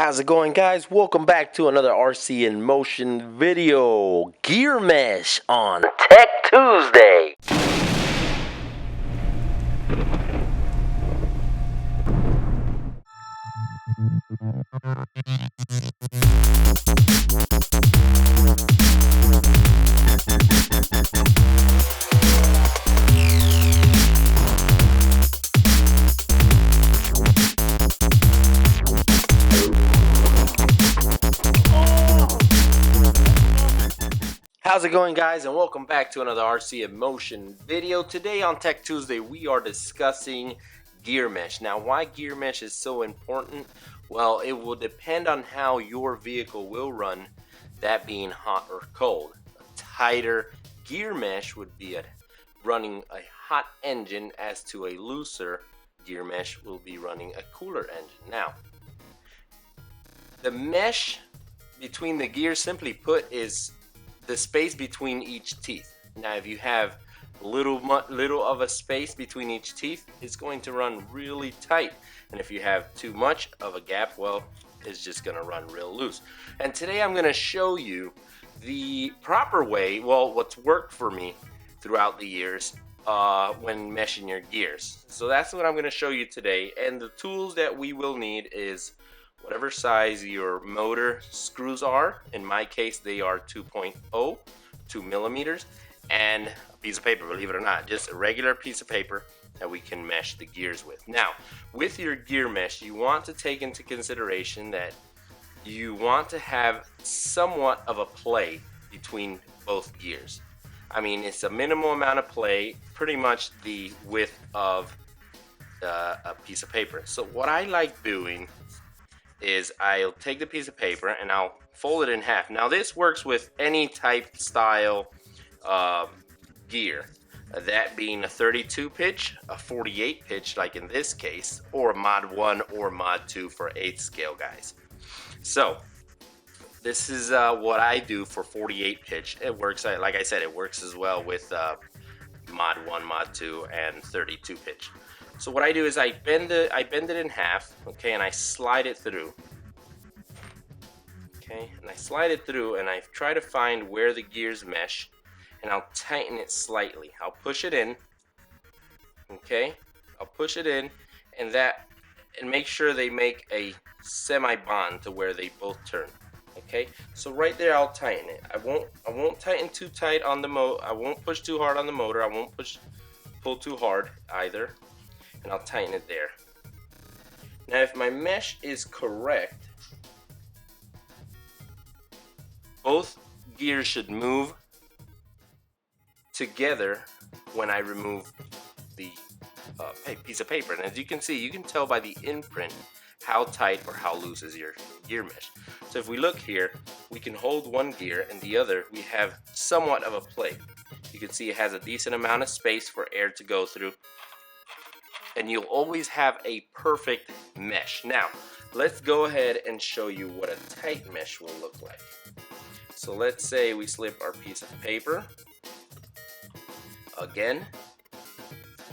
How's it going, guys? Welcome back to another RC in Motion video. Gear mesh on Tech Tuesday. How's it going, guys, and welcome back to another RC in Motion video. Today on Tech Tuesday we are discussing gear mesh. Now, why gear mesh is so important? Well, it will depend on how your vehicle will run, that being hot or cold. A tighter gear mesh would be running a hot engine, as to a looser gear mesh will be running a cooler engine. Now, the mesh between the gears, simply put, is the space between each teeth. Now, if you have little of a space between each teeth, it's going to run really tight, and if you have too much of a gap, well, it's just going to run real loose. And today I'm going to show you the proper way, well, what's worked for me throughout the years when meshing your gears. So that's what I'm going to show you today, and the tools that we will need is whatever size your motor screws are. In my case, they are 2.0, 2 millimeters, and a piece of paper, believe it or not, just a regular piece of paper that we can mesh the gears with. Now, with your gear mesh, you want to take into consideration that you want to have somewhat of a play between both gears. I mean, it's a minimal amount of play, pretty much the width of a piece of paper. So what I like doing is I'll take the piece of paper and I'll fold it in half. Now, this works with any type style gear, that being a 32 pitch, a 48 pitch like in this case, or mod 1 or mod 2 for 8th scale guys. So this is what I do for 48 pitch. It works, like I said, it works as well with mod 1, mod 2, and 32 pitch. So what I do is I bend it in half, okay, and I slide it through. Okay, and I slide it through, and I try to find where the gears mesh, and I'll tighten it slightly. I'll push it in, okay, I'll push it in, and make sure they make a semi-bond to where they both turn. Okay, so right there I'll tighten it. I won't tighten too tight on the I won't push too hard on the motor. I won't pull too hard either. And I'll tighten it there. Now, if my mesh is correct, both gears should move together when I remove the piece of paper. And as you can see, you can tell by the imprint how tight or how loose is your gear mesh. So if we look here, we can hold one gear, and the other we have somewhat of a play. You can see it has a decent amount of space for air to go through, and you'll always have a perfect mesh. Now, let's go ahead and show you what a tight mesh will look like. So let's say we slip our piece of paper again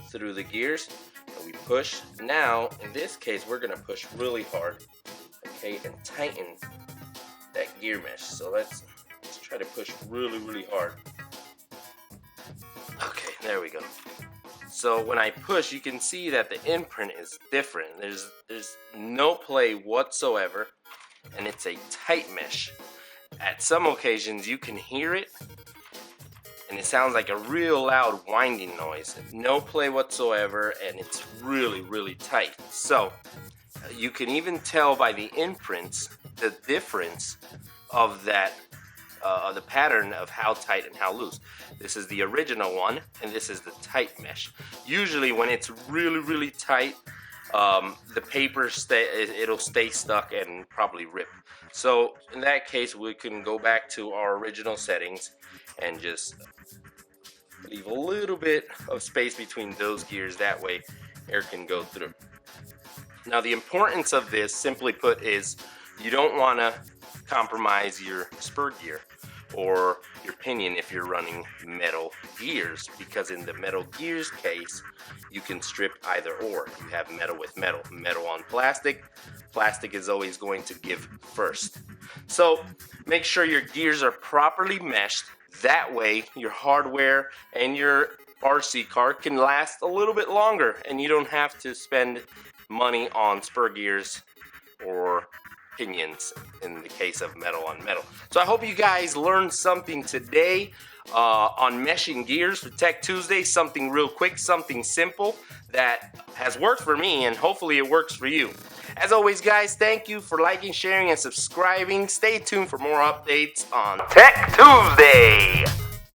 through the gears, and we push. Now, in this case, we're gonna push really hard, okay, and tighten that gear mesh. So let's try to push really hard. Okay, there we go. So when I push, you can see that the imprint is different. There's no play whatsoever, and it's a tight mesh. At some occasions, you can hear it, and it sounds like a real loud winding noise. No play whatsoever, and it's really tight. So you can even tell by the imprints the difference of that, the pattern of how tight and how loose. This is the original one, and this is the tight mesh. Usually when it's really tight, the paper it'll stay stuck and probably rip. So in that case, we can go back to our original settings and just leave a little bit of space between those gears. That way air can go through. Now, the importance of this, simply put, is you don't want to compromise your spur gear or your pinion if you're running metal gears, because in the metal gears case, you can strip either or. You have metal with metal, metal on plastic, plastic is always going to give first. So make sure your gears are properly meshed. That way your hardware and your RC car can last a little bit longer and you don't have to spend money on spur gears or pinions in the case of metal on metal. So I hope you guys learned something today on meshing gears for Tech Tuesday. Something real quick, something simple that has worked for me, and hopefully it works for you. As always, guys, thank you for liking, sharing, and subscribing. Stay tuned for more updates on Tech Tuesday.